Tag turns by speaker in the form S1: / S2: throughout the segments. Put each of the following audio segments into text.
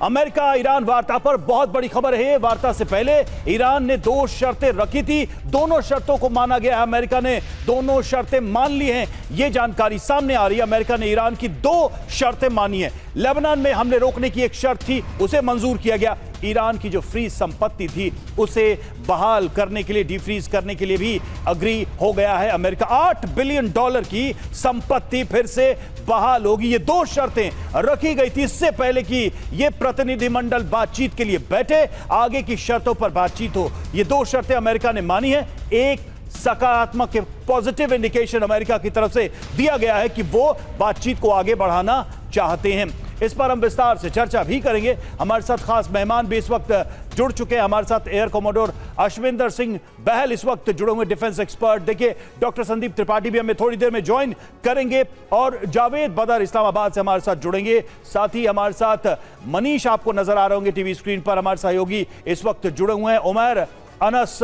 S1: America Iran वार्ता पर बहुत बड़ी खबर है। वार्ता से पहले ईरान ने 2 शर्तें रखी थी, दोनों शर्तों को माना गया है। अमेरिका ने दोनों शर्तें मान ली हैं, यह जानकारी सामने आ रही है। अमेरिका ने ईरान की 2 शर्तें मानी हैं। लेबनान में हमले रोकने की एक शर्त थी, उसे मंजूर किया गया। ईरान की जो फ्रीज संपत्ति थी उसे बहाल करने के लिए, डिफ्रीज करने के लिए भी अग्री हो गया है अमेरिका। $8 बिलियन की संपत्ति फिर से बहाल होगी। ये 2 शर्तें रखी गई थी इससे पहले कि ये प्रतिनिधिमंडल बातचीत के लिए बैठे, आगे की शर्तों पर बातचीत हो। ये 2 शर्तें अमेरिका ने मानी है। एक सकारात्मक पॉजिटिव इंडिकेशन अमेरिका की तरफ से दिया गया है कि वो बातचीत को आगे बढ़ाना चाहते हैं। इस पर हम विस्तार से चर्चा भी करेंगे। हमारे साथ खास मेहमान भी इस वक्त जुड़ चुके हैं। हमारे साथ एयर कमोडोर अश्विंदर सिंह बहल इस वक्त जुड़े हुए, डिफेंस एक्सपर्ट। देखिए, डॉक्टर संदीप त्रिपाठी भी हमें थोड़ी देर में ज्वाइन करेंगे और जावेद बदर इस्लामाबाद से हमारे साथ जुड़ेंगे। साथ ही हमारे साथ मनीष आपको नजर आ रहे होंगे टीवी स्क्रीन पर, हमारे सहयोगी इस वक्त जुड़े हुए हैं। उमर अनस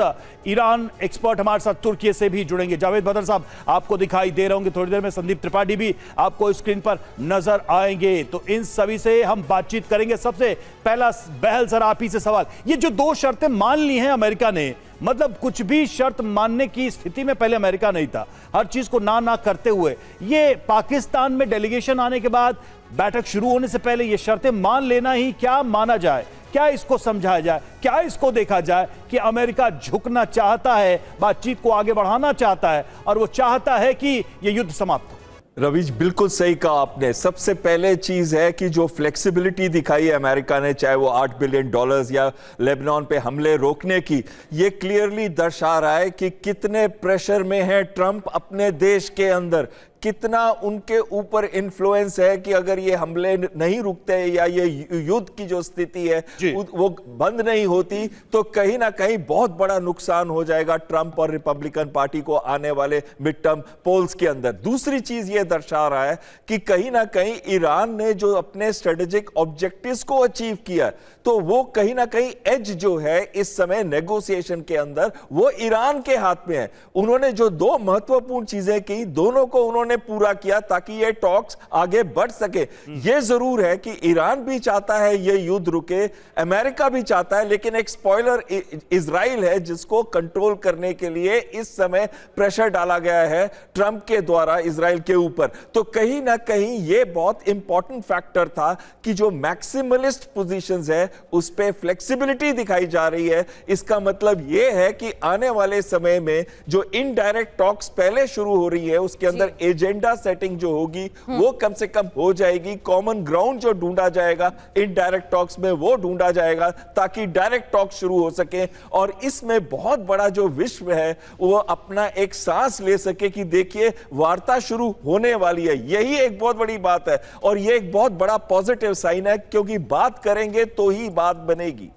S1: ईरान एक्सपर्ट हमारे साथ तुर्की से भी जुड़ेंगे। जावेद बदर साहब आपको दिखाई दे रहे होंगे थोड़ी देर में। संदीप त्रिपाठी भी आपको स्क्रीन पर नजर आएंगे। तो इन सभी से हम बातचीत करेंगे। सबसे पहला बहल सर आप ही से सवाल, ये जो 2 शर्तें मान ली हैं अमेरिका ने, मतलब कुछ भी शर्त मानने की स्थिति में पहले अमेरिका नहीं था, हर चीज को ना करते हुए ये पाकिस्तान में डेलीगेशन आने के बाद, बैठक शुरू होने से पहले ये शर्तें मान लेना ही क्या माना जाए? क्या इसको समझाया जाए, क्या इसको देखा जाए कि अमेरिका झुकना चाहता है, बातचीत को आगे बढ़ाना चाहता है और वो चाहता है कि ये युद्ध समाप्त हो?
S2: रवीश, बिल्कुल सही कहा आपने। सबसे पहले चीज है कि जो फ्लेक्सिबिलिटी दिखाई है अमेरिका ने, चाहे वो $8 बिलियन या लेबनान पे हमले रोकने की, ये क्लियरली दर्शा रहा है कि कितने प्रेशर में है ट्रंप अपने देश के अंदर, कितना उनके ऊपर इन्फ्लुएंस है कि अगर ये हमले नहीं रुकते या ये युद्ध की जो स्थिति है वो बंद नहीं होती तो कहीं ना कहीं बहुत बड़ा नुकसान हो जाएगा ट्रंप और रिपब्लिकन पार्टी को आने वाले मिड टर्म पोल्स के अंदर। दूसरी चीज ये दर्शा रहा है कि कहीं ना कहीं ईरान ने जो अपने स्ट्रेटेजिक ऑब्जेक्टिव्स को अचीव किया, तो वो कहीं ना कहीं एज जो है इस समय नेगोशिएशन के अंदर वो ईरान के हाथ में है। उन्होंने जो 2 महत्वपूर्ण चीजें की, दोनों को उन्होंने पूरा किया ताकि ये टॉक्स आगे बढ़ सके। ये जरूर है कि ईरान भी चाहता है ये युद्ध रुके, अमेरिका भी चाहता है, लेकिन एक स्पॉइलर इजराइल है जिसको कंट्रोल करने के लिए इस समय प्रेशर डाला गया है ट्रंप के द्वारा इजराइल के ऊपर। तो कहीं ना कहीं ये बहुत इंपॉर्टेंट फैक्टर था कि जो मैक्सिमलिस्ट पोजीशंस है उस पे फ्लेक्सिबिलिटी दिखाई जा रही है। इसका मतलब यह है कि आने वाले समय में जो इनडायरेक्ट टॉक्स पहले शुरू हो रही है उसके अंदर एजेंडा सेटिंग जो होगी वो कम से कम हो जाएगी। कॉमन ग्राउंड जो ढूंढा जाएगा इनडायरेक्ट टॉक्स में वो ढूंढा जाएगा ताकि डायरेक्ट टॉक्स शुरू हो सके और इसमें बहुत बड़ा जो विश्व है वो अपना एक सांस ले सके कि देखिए वार्ता शुरू होने वाली है। यही एक बहुत बड़ी बात है और ये एक बहुत बड़ा पॉजिटिव साइन है क्योंकि बात करेंगे तो ही बात बनेगी।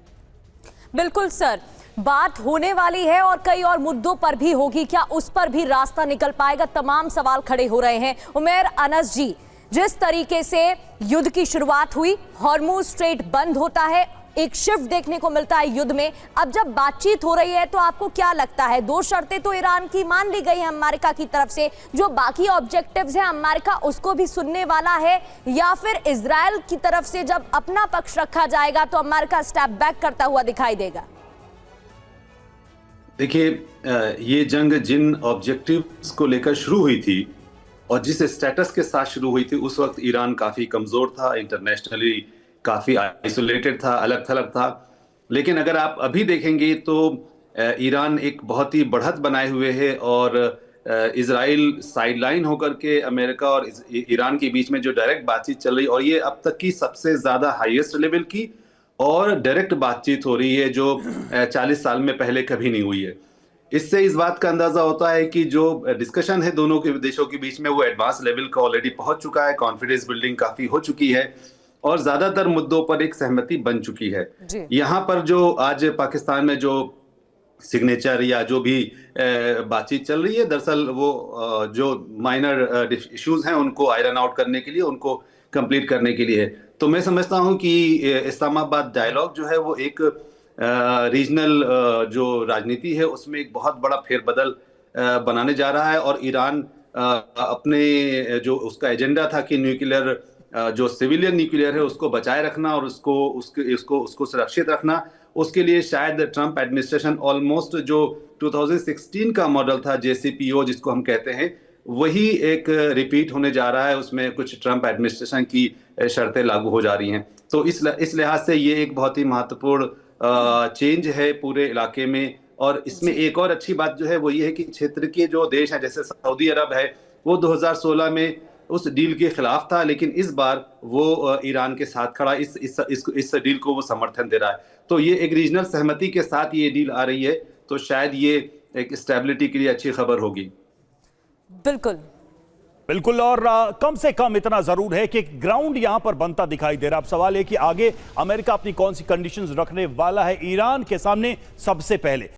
S3: बिल्कुल सर, बात होने वाली है और कई और मुद्दों पर भी होगी। क्या उस पर भी रास्ता निकल पाएगा? तमाम सवाल खड़े हो रहे हैं। उमर अनस जी, जिस तरीके से युद्ध की शुरुआत हुई, हॉर्मुज स्ट्रेट बंद होता है, एक शिफ्ट देखने को मिलता है युद्ध में। अब जब बातचीत हो रही है तो आपको क्या लगता है? 2 शर्तें तो ईरान की मान ली गई हैं अमेरिका की तरफ से, जो बाकी ऑब्जेक्टिव्स हैं अमेरिका उसको भी सुनने वाला है, या फिर इजराइल की तरफ से जब अपना पक्ष रखा जाएगा तो अमेरिका स्टेप बैक करता हुआ दिखाई देगा?
S4: देखिए, ये जंग जिन ऑब्जेक्टिव्स को लेकर शुरू हुई थी और जिस स्टेटस के साथ शुरू हुई थी उस वक्त ईरान काफी कमजोर था, इंटरनेशनली काफी आइसोलेटेड था, अलग थलग था। लेकिन अगर आप अभी देखेंगे तो ईरान एक बहुत ही बढ़त बनाए हुए है और इजराइल साइडलाइन होकर के अमेरिका और ईरान के बीच में जो डायरेक्ट बातचीत चल रही, और ये अब तक की सबसे ज्यादा हाईएस्ट लेवल की और डायरेक्ट बातचीत हो रही है जो 40 साल में पहले कभी नहीं हुई है। इससे इस बात का अंदाजा होता है कि जो डिस्कशन है दोनों के देशों के बीच में वो एडवांस लेवल का ऑलरेडी पहुंच चुका है, कॉन्फिडेंस बिल्डिंग काफी हो चुकी है और ज्यादातर मुद्दों पर एक सहमति बन चुकी है। यहाँ पर जो आज पाकिस्तान में जो सिग्नेचर या जो भी बातचीत चल रही है, दरअसल वो जो माइनर इश्यूज हैं उनको आयरन आउट करने के लिए, उनको कंप्लीट करने के लिए है। तो मैं समझता हूं कि इस्लामाबाद डायलॉग जो है वो एक रीजनल जो राजनीति है उसमें एक बहुत बड़ा फेरबदल बनाने जा रहा है और ईरान अपने जो उसका एजेंडा था कि न्यूक्लियर जो सिविलियन न्यूक्लियर है उसको बचाए रखना और उसको सुरक्षित रखना, उसके लिए शायद ट्रंप एडमिनिस्ट्रेशन ऑलमोस्ट जो 2016 का मॉडल था JCPO जिसको हम कहते हैं, वही एक रिपीट होने जा रहा है। उसमें कुछ ट्रंप एडमिनिस्ट्रेशन की शर्तें लागू हो जा रही हैं। तो इस लिहाज से ये एक बहुत ही महत्वपूर्ण चेंज है पूरे इलाके में। और इसमें एक और अच्छी बात जो है वो ये है कि क्षेत्र के जो देश हैं जैसे सऊदी अरब है, वो 2016 में उस डील के खिलाफ था, लेकिन इस बार वो ईरान के साथ खड़ा, इस डील को वो समर्थन दे रहा है। तो ये एक रीजनल सहमति के साथ ये डील आ रही है, तो शायद ये एक स्टेबिलिटी के लिए अच्छी खबर होगी।
S3: बिल्कुल
S1: बिल्कुल। और कम से कम इतना जरूर है कि ग्राउंड यहां पर बनता दिखाई दे रहा। अब सवाल है कि आगे अमेरिका अपनी कौन सी कंडीशंस रखने वाला है ईरान के सामने सबसे पहले।